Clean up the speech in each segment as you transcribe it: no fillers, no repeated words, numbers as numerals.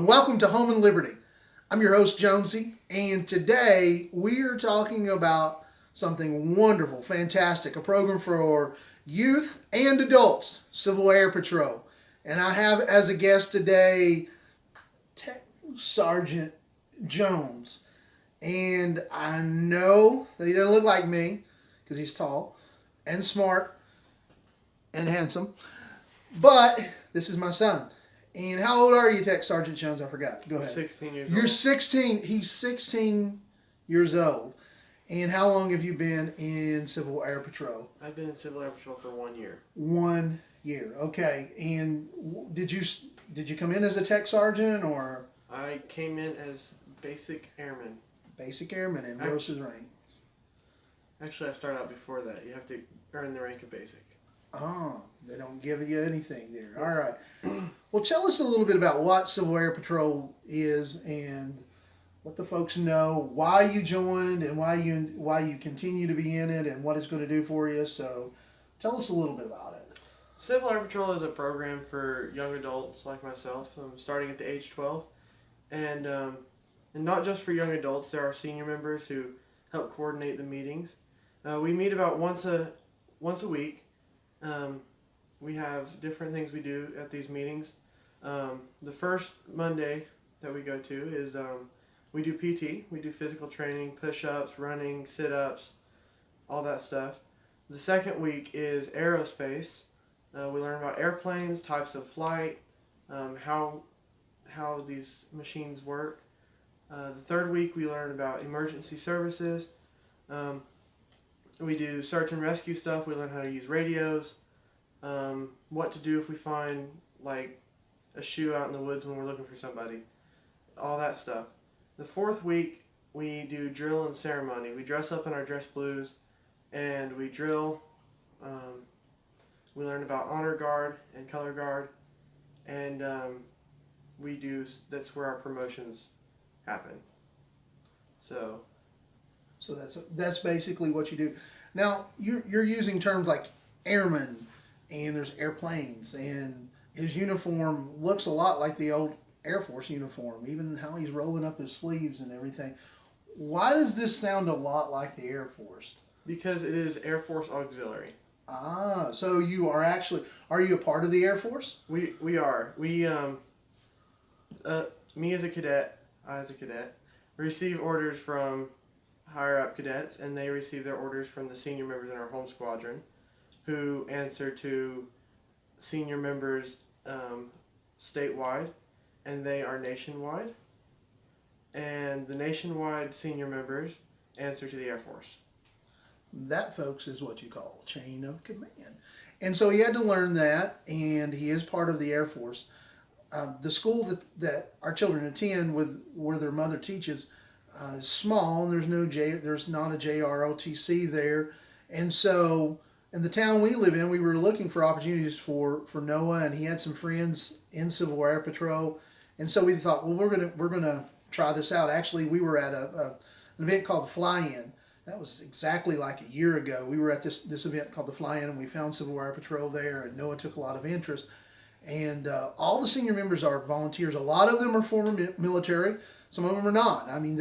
and welcome to Home and Liberty. I'm your host, Jonesy, and today we are talking about something wonderful, fantastic, a program for youth and adults, Civil Air Patrol. And I have as a guest today Tech Sergeant Jones. And I know that he doesn't look like me because he's tall and smart and handsome, but this is my son. And how old are you, Tech Sergeant Jones? I forgot. Go ahead. 16 years old. You're 16. He's 16 years old. And how long have you been in Civil Air Patrol? I've been in Civil Air Patrol for 1 year. 1 year. Okay. And did you come in as a Tech Sergeant or? I came in as Basic Airman. Basic Airman and rose his rank. Actually, I started out before that. You have to earn the rank of Basic. Oh, they don't give you anything there. All right. Well, tell us a little bit about what Civil Air Patrol is and let the folks know why you joined and why you continue to be in it and what it's going to do for you. So tell us a little bit about it. Civil Air Patrol is a program for young adults like myself, starting at the age 12. And not just for young adults, there are senior members who help coordinate the meetings. We meet about once a week. We have different things we do at these meetings. The first Monday that we go to is we do PT. We do physical training, push-ups, running, sit-ups, all that stuff. The second week is aerospace. We learn about airplanes, types of flight, how these machines work. The third week we learn about emergency services. We do search and rescue stuff. We learn how to use radios. What to do if we find like a shoe out in the woods when we're looking for somebody. All that stuff. The fourth week we do drill and ceremony. We dress up in our dress blues and we drill. We learn about honor guard and color guard, and that's where our promotions happen. So that's basically what you do. Now you're using terms like airman, and there's airplanes, and his uniform looks a lot like the old Air Force uniform, even how he's rolling up his sleeves and everything. Why does this sound a lot like the Air Force? Because it is Air Force Auxiliary. Ah, so you are you a part of the Air Force? We are. Me as a cadet, I as a cadet, receive orders from higher up cadets, and they receive their orders from the senior members in our home squadron, who answer to senior members statewide, and they are nationwide. And the nationwide senior members answer to the Air Force. That, folks, is what you call chain of command. And so he had to learn that, and he is part of the Air Force. The school that our children attend, where their mother teaches, is small, and there's not a JROTC there. And so in the town we live in, we were looking for opportunities for Noah, and he had some friends in Civil Air Patrol. And so we thought, well, we're gonna try this out. Actually, we were at an event called the Fly-In. That was exactly like a year ago. We were at this event called the Fly-In, and we found Civil Air Patrol there, and Noah took a lot of interest. And all the senior members are volunteers. A lot of them are former military. Some of them are not. I mean,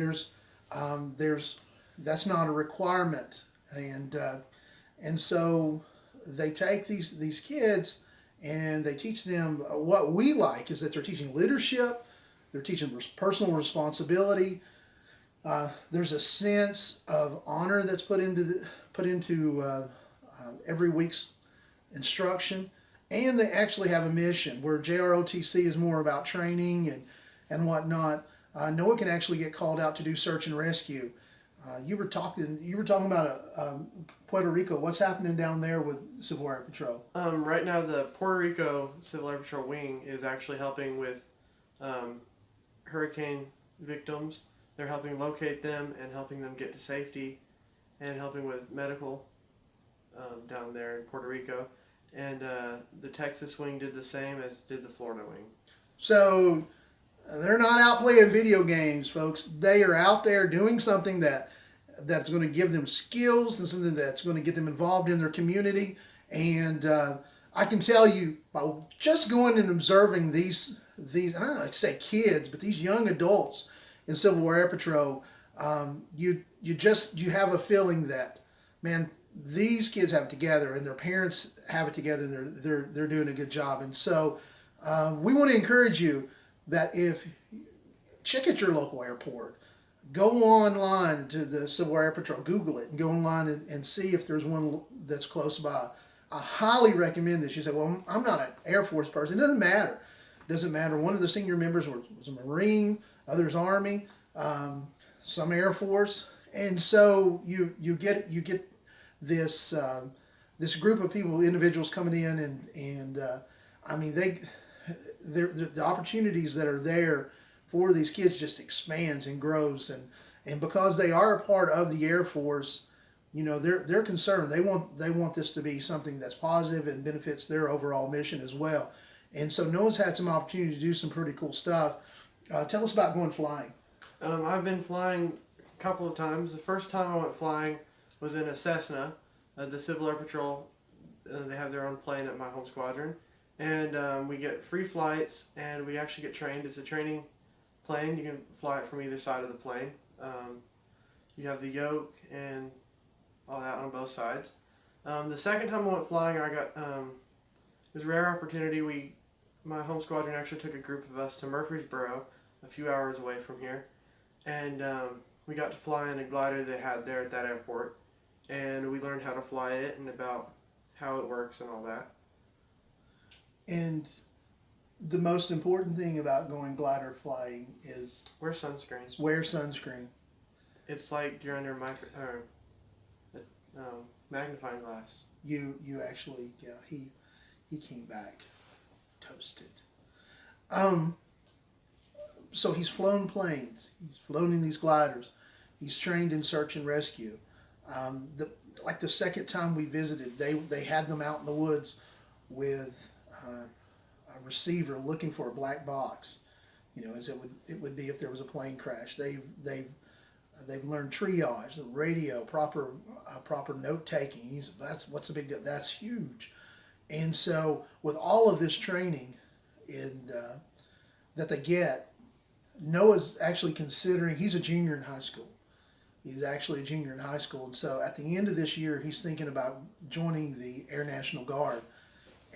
that's not a requirement. And so they take these kids and they teach them what we like is that they're teaching leadership, they're teaching personal responsibility. There's a sense of honor that's put into every week's instruction, and they actually have a mission where JROTC is more about training and whatnot. Noah can actually get called out to do search and rescue. You were talking about Puerto Rico. What's happening down there with Civil Air Patrol? Right now, the Puerto Rico Civil Air Patrol wing is actually helping with hurricane victims. They're helping locate them and helping them get to safety, and helping with medical down there in Puerto Rico. And the Texas wing did the same as did the Florida wing. So they're not out playing video games, folks. They are out there doing something that's going to give them skills and something that's going to get them involved in their community. And I can tell you, by just going and observing these and I don't like to say kids, but these young adults in Civil War Air Patrol, you have a feeling that, man, these kids have it together, and their parents have it together, and they're doing a good job. And so we want to encourage you that if check at your local airport, go online to the Civil War Air Patrol, Google it, and go online and see if there's one that's close by. I highly recommend this. You say, well, I'm not an Air Force person. It doesn't matter. It doesn't matter. One of the senior members was a Marine, others Army, some Air Force, and so you get this this group of people, individuals coming in, and I mean the opportunities that are there for these kids just expands and grows, and because they are a part of the Air Force, you know, they're concerned. They want this to be something that's positive and benefits their overall mission as well. And so Noah's had some opportunity to do some pretty cool stuff. Tell us about going flying. I've been flying a couple of times. The first time I went flying was in a Cessna. The Civil Air Patrol, they have their own plane at my home squadron. And we get free flights, and we actually get trained. It's a training plane. You can fly it from either side of the plane. You have the yoke and all that on both sides. The second time I went flying, I got it was a rare opportunity. My home squadron actually took a group of us to Murfreesboro, a few hours away from here, and we got to fly in a glider they had there at that airport, and we learned how to fly it and about how it works and all that. And the most important thing about going glider flying is wear sunscreen. Wear sunscreen. It's like you're under magnifying glass. You actually, yeah, he came back toasted. So he's flown planes. He's flown in these gliders. He's trained in search and rescue. Like the second time we visited, they had them out in the woods with a receiver looking for a black box. You know, as it would be if there was a plane crash. They've learned triage, the radio, proper note taking. That's what's the big deal. That's huge. And so with all of this training that they get, Noah's actually considering, he's a junior in high school. He's actually a junior in high school. And so at the end of this year, he's thinking about joining the Air National Guard.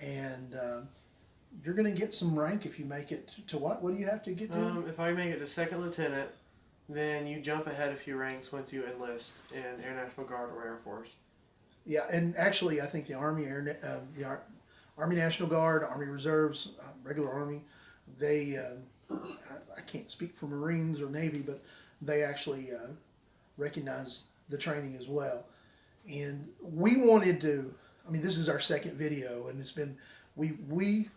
And you're going to get some rank if you make it to what? What do you have to get to? If I make it to second lieutenant, then you jump ahead a few ranks once you enlist in Air National Guard or Air Force. Yeah, and actually, I think the Army Army National Guard, Army Reserves, regular Army, they I can't speak for Marines or Navy, but they actually recognize the training as well. And we wanted to. I mean, this is our second video, and it's been we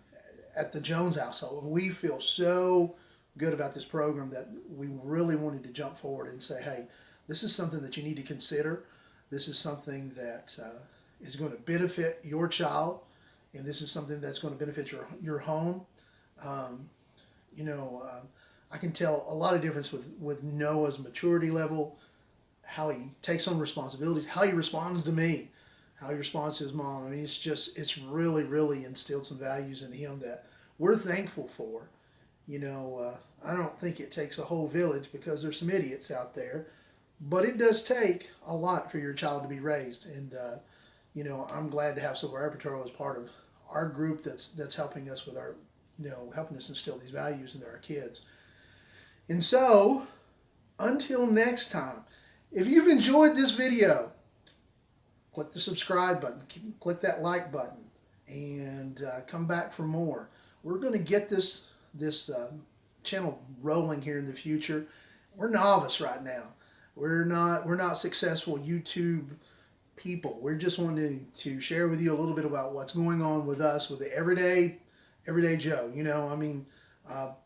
at the Jones household. We feel so good about this program that we really wanted to jump forward and say, hey, this is something that you need to consider. This is something that is going to benefit your child, and this is something that's going to benefit your home. I can tell a lot of difference with Noah's maturity level, how he takes on responsibilities, how he responds to me, how he responds to his mom. I mean, it's really, really instilled some values in him that we're thankful for. I don't think it takes a whole village, because there's some idiots out there, but it does take a lot for your child to be raised. And I'm glad to have Civil Air Patrol as part of our group that's helping us with our, helping us instill these values into our kids. And so, until next time, if you've enjoyed this video, click the subscribe button, click that like button, and come back for more. We're going to get this channel rolling here in the future. We're novice right now. We're not successful YouTube people. We're just wanting to share with you a little bit about what's going on with us, with the everyday Joe.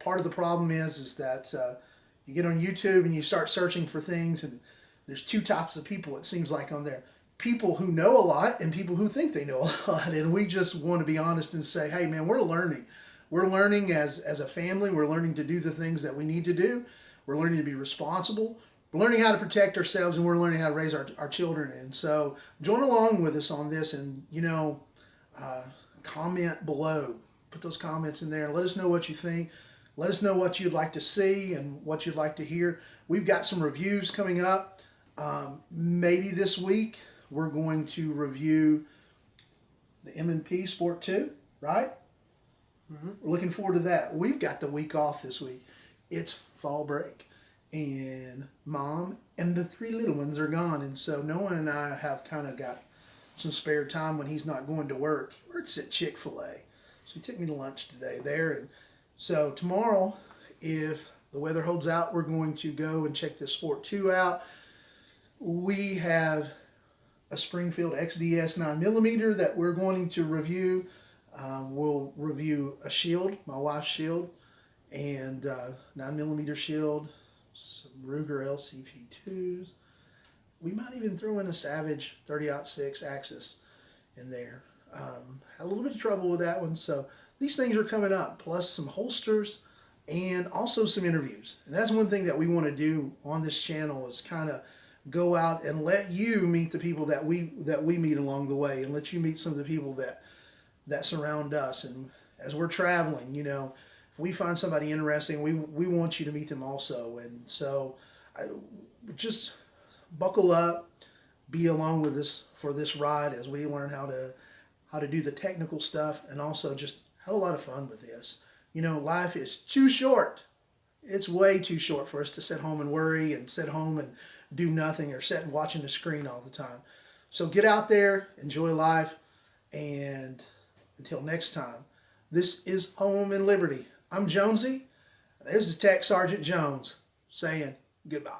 Part of the problem is that you get on YouTube and you start searching for things, and there's two types of people, it seems like, on there. People who know a lot and people who think they know a lot. And we just want to be honest and say, hey man, we're learning. We're learning as a family. We're learning to do the things that we need to do. We're learning to be responsible. We're learning how to protect ourselves, and we're learning how to raise our children. And so join along with us on this, and comment below. Put those comments in there and let us know what you think. Let us know what you'd like to see and what you'd like to hear. We've got some reviews coming up. Maybe this week we're going to review the M&P Sport 2, right? Mm-hmm. We're looking forward to that. We've got the week off this week. It's fall break. And Mom and the 3 little ones are gone. And so Noah and I have kind of got some spare time when he's not going to work. He works at Chick-fil-A. So he took me to lunch today there. And so tomorrow, if the weather holds out, we're going to go and check the Sport 2 out. We have a Springfield XDS 9mm that we're going to review. We'll review a shield, my wife's shield, and 9mm shield, some Ruger LCP2s. We might even throw in a Savage 30-06 Axis in there. Had a little bit of trouble with that one, so these things are coming up, plus some holsters and also some interviews. And that's one thing that we want to do on this channel is kind of go out and let you meet the people that we meet along the way, and let you meet some of the people that surround us. And as we're traveling, if we find somebody interesting, we want you to meet them also. And so just buckle up, be along with us for this ride as we learn how to do the technical stuff, and also just have a lot of fun with this. Life is too short. It's way too short for us to sit home and worry and sit home and do nothing or sit and watching the screen all the time. So get out there, enjoy life, and until next time, this is Home and Liberty. I'm Jonesy. This is Tech Sergeant Jones saying goodbye.